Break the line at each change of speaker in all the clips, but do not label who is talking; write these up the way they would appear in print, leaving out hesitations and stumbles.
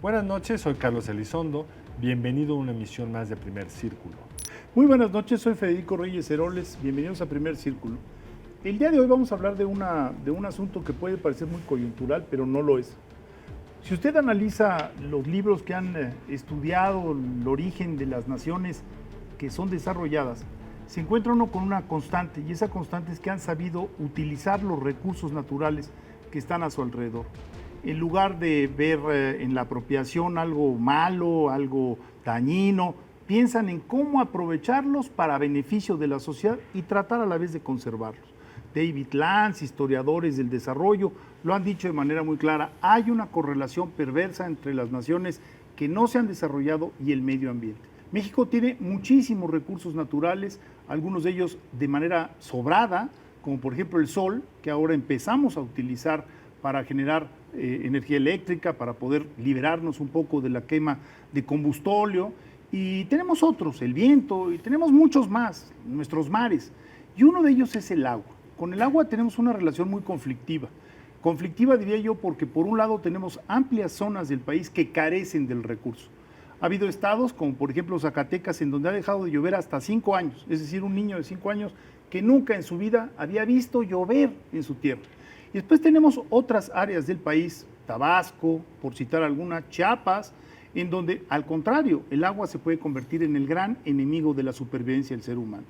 Buenas noches, soy Carlos Elizondo. Bienvenido a una emisión más de Primer Círculo.
Muy buenas noches, soy Federico Reyes Heroles. Bienvenidos a Primer Círculo. El día de hoy vamos a hablar de un asunto que puede parecer muy coyuntural, pero no lo es. Si usted analiza los libros que han estudiado el origen de las naciones que son desarrolladas, se encuentra uno con una constante, y esa constante es que han sabido utilizar los recursos naturales que están a su alrededor. En lugar de ver en la apropiación algo malo, algo dañino, piensan en cómo aprovecharlos para beneficio de la sociedad y tratar a la vez de conservarlos. David Lance, historiadores del desarrollo, lo han dicho de manera muy clara. Hay una correlación perversa entre las naciones que no se han desarrollado y el medio ambiente. México tiene muchísimos recursos naturales, algunos de ellos de manera sobrada, como por ejemplo el sol, que ahora empezamos a utilizar para generar energía eléctrica, para poder liberarnos un poco de la quema de combustóleo. Y tenemos otros, el viento, y tenemos muchos más, nuestros mares. Y uno de ellos es el agua. Con el agua tenemos una relación muy conflictiva. Conflictiva diría yo porque por un lado tenemos amplias zonas del país que carecen del recurso. Ha habido estados como por ejemplo Zacatecas en donde ha dejado de llover hasta 5 años, es decir, un niño de 5 años que nunca en su vida había visto llover en su tierra. Y después tenemos otras áreas del país, Tabasco, por citar alguna, Chiapas, en donde al contrario el agua se puede convertir en el gran enemigo de la supervivencia del ser humano.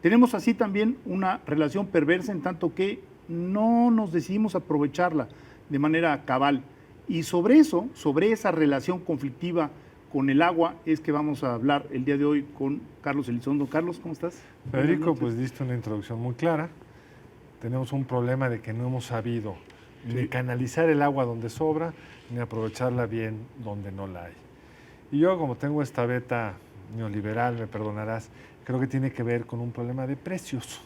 Tenemos así también una relación perversa en tanto que no nos decidimos aprovecharla de manera cabal. Y sobre eso, sobre esa relación conflictiva con el agua, es que vamos a hablar el día de hoy con Carlos Elizondo. Carlos, ¿cómo estás?
Federico, pues diste una introducción muy clara. Tenemos un problema de que no hemos sabido ni canalizar el agua donde sobra, ni aprovecharla bien donde no la hay. Y yo, como tengo esta beta neoliberal, me perdonarás, creo que tiene que ver con un problema de precios.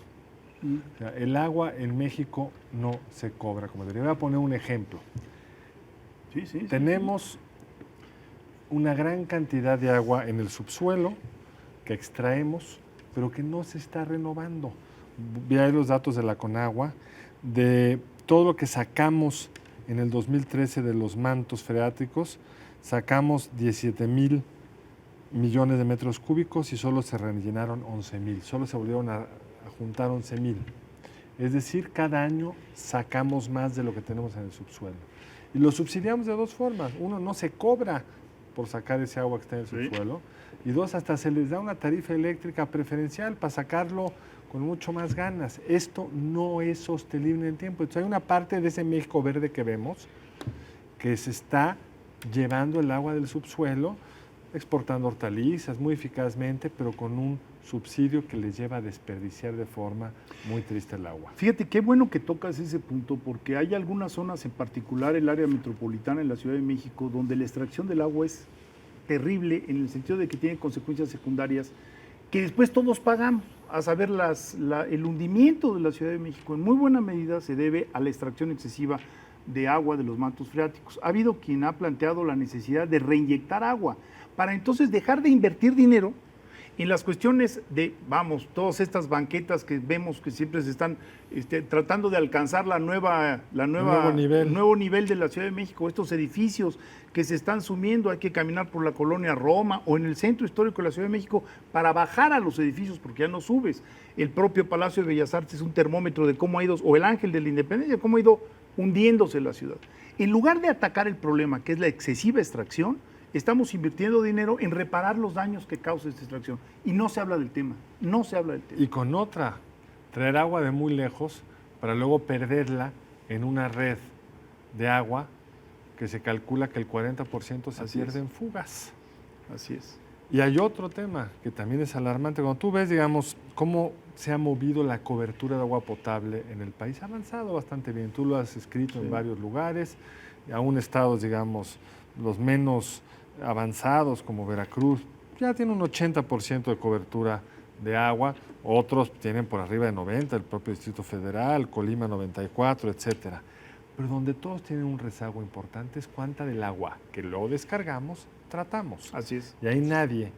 O sea, el agua en México no se cobra como debería. Voy a poner un ejemplo. Tenemos una gran cantidad de agua en el subsuelo que extraemos, pero que no se está renovando. Vi ahí los datos de la Conagua, de todo lo que sacamos en el 2013 de los mantos freáticos, sacamos 17,000 millones de metros cúbicos y solo se rellenaron 11,000, solo se volvieron a juntar 11,000. Es decir, cada año sacamos más de lo que tenemos en el subsuelo. Y lo subsidiamos de dos formas. Uno, no se cobra por sacar ese agua que está en el subsuelo. Y dos, hasta se les da una tarifa eléctrica preferencial para sacarlo con mucho más ganas. Esto no es sostenible en el tiempo. Entonces hay una parte de ese México verde que vemos que se está llevando el agua del subsuelo, exportando hortalizas muy eficazmente, pero con un subsidio que les lleva a desperdiciar de forma muy triste el agua.
Fíjate, qué bueno que tocas ese punto, porque hay algunas zonas, en particular el área metropolitana en la Ciudad de México, donde la extracción del agua es terrible en el sentido de que tiene consecuencias secundarias que después todos pagamos. A saber, el hundimiento de la Ciudad de México en muy buena medida se debe a la extracción excesiva de agua de los mantos freáticos. Ha habido quien ha planteado la necesidad de reinyectar agua para entonces dejar de invertir dinero en las cuestiones de, todas estas banquetas que vemos que siempre se están tratando de alcanzar el nuevo nivel de la Ciudad de México, estos edificios que se están sumiendo, hay que caminar por la colonia Roma o en el centro histórico de la Ciudad de México para bajar a los edificios porque ya no subes. El propio Palacio de Bellas Artes es un termómetro de cómo ha ido, o el Ángel de la Independencia, cómo ha ido hundiéndose la ciudad. En lugar de atacar el problema, que es la excesiva extracción, estamos invirtiendo dinero en reparar los daños que causa esta extracción. Y no se habla del tema, no se habla del tema.
Y con otra, traer agua de muy lejos para luego perderla en una red de agua que se calcula que el 40% se pierde en fugas.
Así es.
Y hay otro tema que también es alarmante. Cuando tú ves, digamos, cómo se ha movido la cobertura de agua potable en el país, ha avanzado bastante bien. Tú lo has escrito en varios lugares, aún estados, digamos, los menos avanzados como Veracruz, ya tiene un 80% de cobertura de agua, otros tienen por arriba de 90%, el propio Distrito Federal, Colima 94%, etcétera. Pero donde todos tienen un rezago importante es cuánta del agua que lo descargamos, tratamos.
Así es.
Y ahí nadie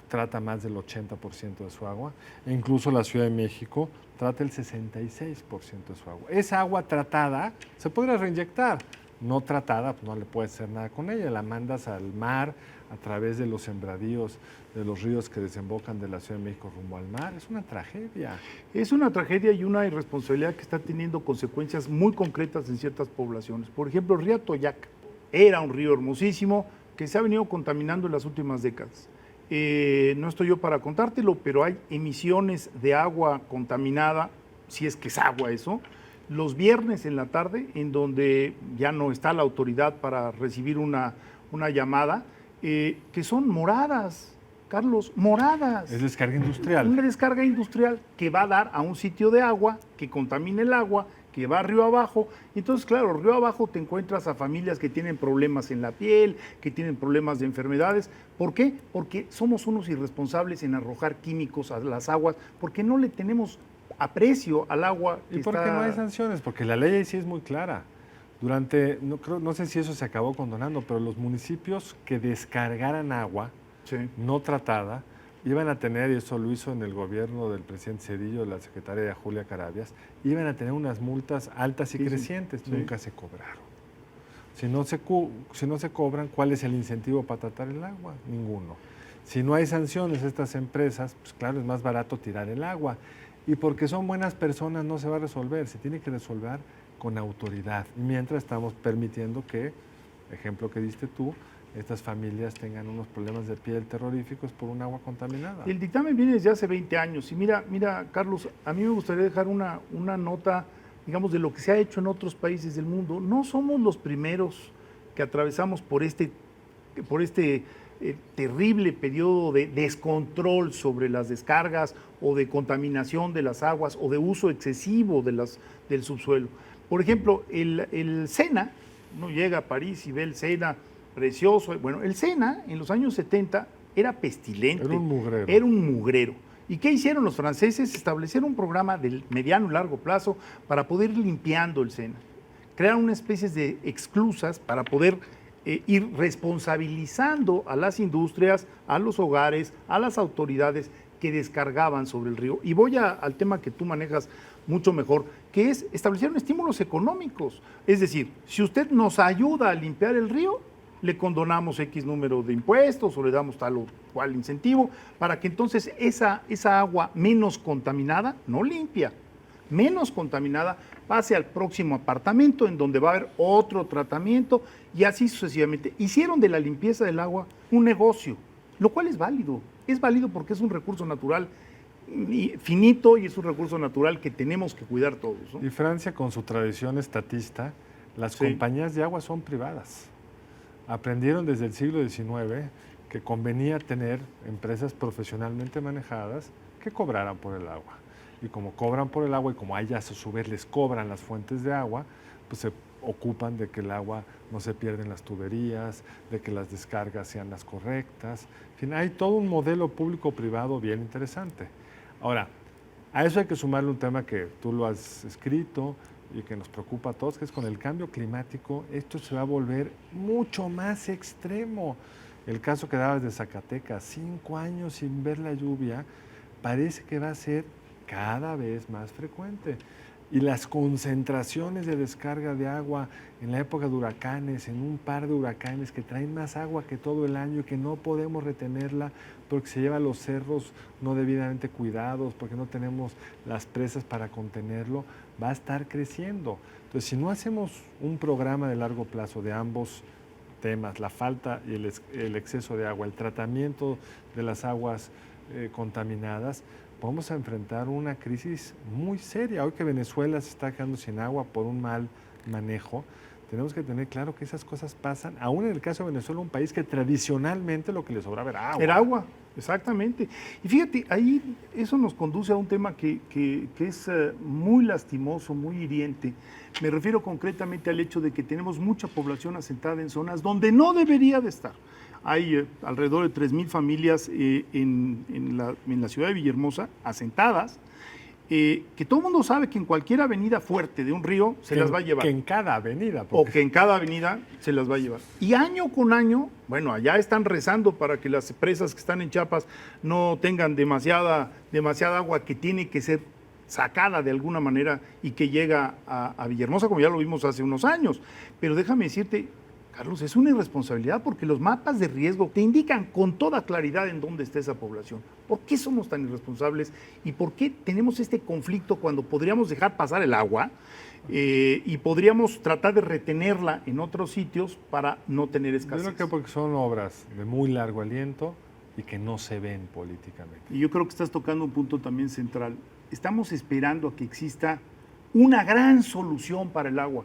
trata más del 80% de su agua, e incluso la Ciudad de México trata el 66% de su agua. Esa agua tratada se podría reinyectar, no tratada, pues no le puedes hacer nada con ella, la mandas al mar a través de los sembradíos de los ríos que desembocan de la Ciudad de México rumbo al mar. Es una tragedia.
Es una tragedia y una irresponsabilidad que está teniendo consecuencias muy concretas en ciertas poblaciones. Por ejemplo, el río Atoyac era un río hermosísimo que se ha venido contaminando en las últimas décadas. No estoy yo para contártelo, pero hay emisiones de agua contaminada, si es que es agua eso, los viernes en la tarde, en donde ya no está la autoridad para recibir una llamada, que son moradas, Carlos, moradas.
Es descarga industrial.
Una descarga industrial que va a dar a un sitio de agua, que contamina el agua, que va río abajo. Entonces, claro, río abajo te encuentras a familias que tienen problemas en la piel, que tienen problemas de enfermedades. ¿Por qué? Porque somos unos irresponsables en arrojar químicos a las aguas, porque no le tenemos aprecio al agua.
¿Y por qué no hay sanciones? Porque la ley ahí sí es muy clara. No sé si eso se acabó condonando, pero los municipios que descargaran agua no tratada iban a tener, y eso lo hizo en el gobierno del presidente Zedillo, la secretaria Julia Carabias, iban a tener unas multas altas y crecientes. Nunca se cobraron. Si no se cobran, ¿cuál es el incentivo para tratar el agua? Ninguno. Si no hay sanciones a estas empresas, pues claro, es más barato tirar el agua. Y porque son buenas personas no se va a resolver, se tiene que resolver con autoridad. Y mientras estamos permitiendo que, ejemplo que diste tú, estas familias tengan unos problemas de piel terroríficos por un agua contaminada.
El dictamen viene desde hace 20 años. Y mira, Carlos, a mí me gustaría dejar una nota, digamos, de lo que se ha hecho en otros países del mundo. No somos los primeros que atravesamos por este terrible periodo de descontrol sobre las descargas o de contaminación de las aguas o de uso excesivo del subsuelo. Por ejemplo, el Sena, uno llega a París y ve el Sena precioso. Bueno, el Sena en los años 70 era pestilente.
Era un mugrero.
Era un mugrero. ¿Y qué hicieron los franceses? Establecieron un programa de mediano y largo plazo para poder ir limpiando el Sena. Crearon una especie de esclusas para poder ir responsabilizando a las industrias, a los hogares, a las autoridades que descargaban sobre el río. Y voy al tema que tú manejas mucho mejor, que es establecieron estímulos económicos. Es decir, si usted nos ayuda a limpiar el río, le condonamos X número de impuestos o le damos tal o cual incentivo para que entonces esa agua menos contaminada, no limpia, menos contaminada, pase al próximo apartamento en donde va a haber otro tratamiento y así sucesivamente. Hicieron de la limpieza del agua un negocio, lo cual es válido. Es válido porque es un recurso natural finito y es un recurso natural que tenemos que cuidar todos, ¿no?
Y Francia, con su tradición estatista, las compañías de agua son privadas. Aprendieron desde el siglo XIX que convenía tener empresas profesionalmente manejadas que cobraran por el agua. Y como cobran por el agua y como a ellas a su vez les cobran las fuentes de agua, pues se ocupan de que el agua no se pierda en las tuberías, de que las descargas sean las correctas. En fin, hay todo un modelo público-privado bien interesante. Ahora, a eso hay que sumarle un tema que tú lo has escrito y que nos preocupa a todos, que es con el cambio climático, esto se va a volver mucho más extremo. El caso que dabas de Zacatecas, 5 años sin ver la lluvia, parece que va a ser cada vez más frecuente. Y las concentraciones de descarga de agua en la época de huracanes, en un par de huracanes que traen más agua que todo el año y que no podemos retenerla porque se lleva a los cerros no debidamente cuidados, porque no tenemos las presas para contenerlo, va a estar creciendo. Entonces, si no hacemos un programa de largo plazo de ambos temas, la falta y el exceso de agua, el tratamiento de las aguas contaminadas, vamos a enfrentar una crisis muy seria. Hoy que Venezuela se está quedando sin agua por un mal manejo, tenemos que tener claro que esas cosas pasan, aún en el caso de Venezuela, un país que tradicionalmente lo que le sobraba era agua.
Era agua, exactamente. Y fíjate, ahí eso nos conduce a un tema que es muy lastimoso, muy hiriente. Me refiero concretamente al hecho de que tenemos mucha población asentada en zonas donde no debería de estar. Hay alrededor de 3,000 familias en la ciudad de Villahermosa asentadas, que todo el mundo sabe que en cualquier avenida fuerte de un río se las va a llevar.
Que en cada avenida.
O que en cada avenida se las va a llevar. Y año con año, bueno, allá están rezando para que las presas que están en Chiapas no tengan demasiada agua que tiene que ser sacada de alguna manera y que llega a Villahermosa, como ya lo vimos hace unos años. Pero déjame decirte, Carlos, es una irresponsabilidad porque los mapas de riesgo te indican con toda claridad en dónde está esa población. ¿Por qué somos tan irresponsables y por qué tenemos este conflicto cuando podríamos dejar pasar el agua y podríamos tratar de retenerla en otros sitios para no tener escasez?
Yo creo que porque son obras de muy largo aliento y que no se ven políticamente.
Y yo creo que estás tocando un punto también central. Estamos esperando a que exista una gran solución para el agua.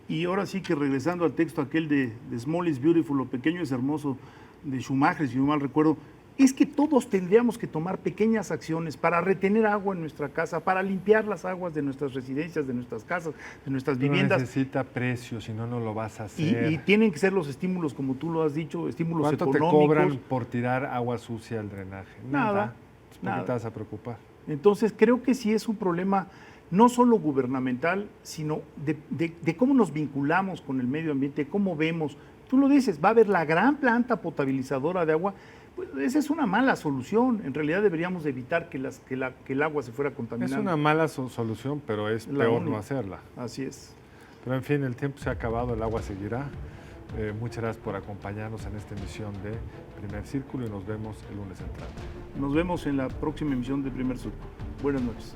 Y ahora sí que regresando al texto aquel de Small is Beautiful, lo pequeño es hermoso, de Schumacher, si no mal recuerdo, es que todos tendríamos que tomar pequeñas acciones para retener agua en nuestra casa, para limpiar las aguas de nuestras residencias, de nuestras casas, de nuestras viviendas.
Necesita precio, si no, no lo vas a hacer.
Y tienen que ser los estímulos, como tú lo has dicho, estímulos
¿Cuánto
económicos.
te cobran por tirar agua sucia al drenaje?
Nada.
¿Por qué
nada.
te vas a preocupar?
Entonces creo que sí es un problema no solo gubernamental, sino de cómo nos vinculamos con el medio ambiente, cómo vemos. Tú lo dices, va a haber la gran planta potabilizadora de agua. Pues esa es una mala solución. En realidad deberíamos de evitar que el agua se fuera contaminando.
Es una mala solución, pero es
La
peor
única.
no hacerla.
Así es.
Pero en fin, el tiempo se ha acabado, el agua seguirá. Muchas gracias por acompañarnos en esta emisión de Primer Círculo y nos vemos el lunes entrante.
Nos vemos en la próxima emisión de Primer Círculo. Buenas noches.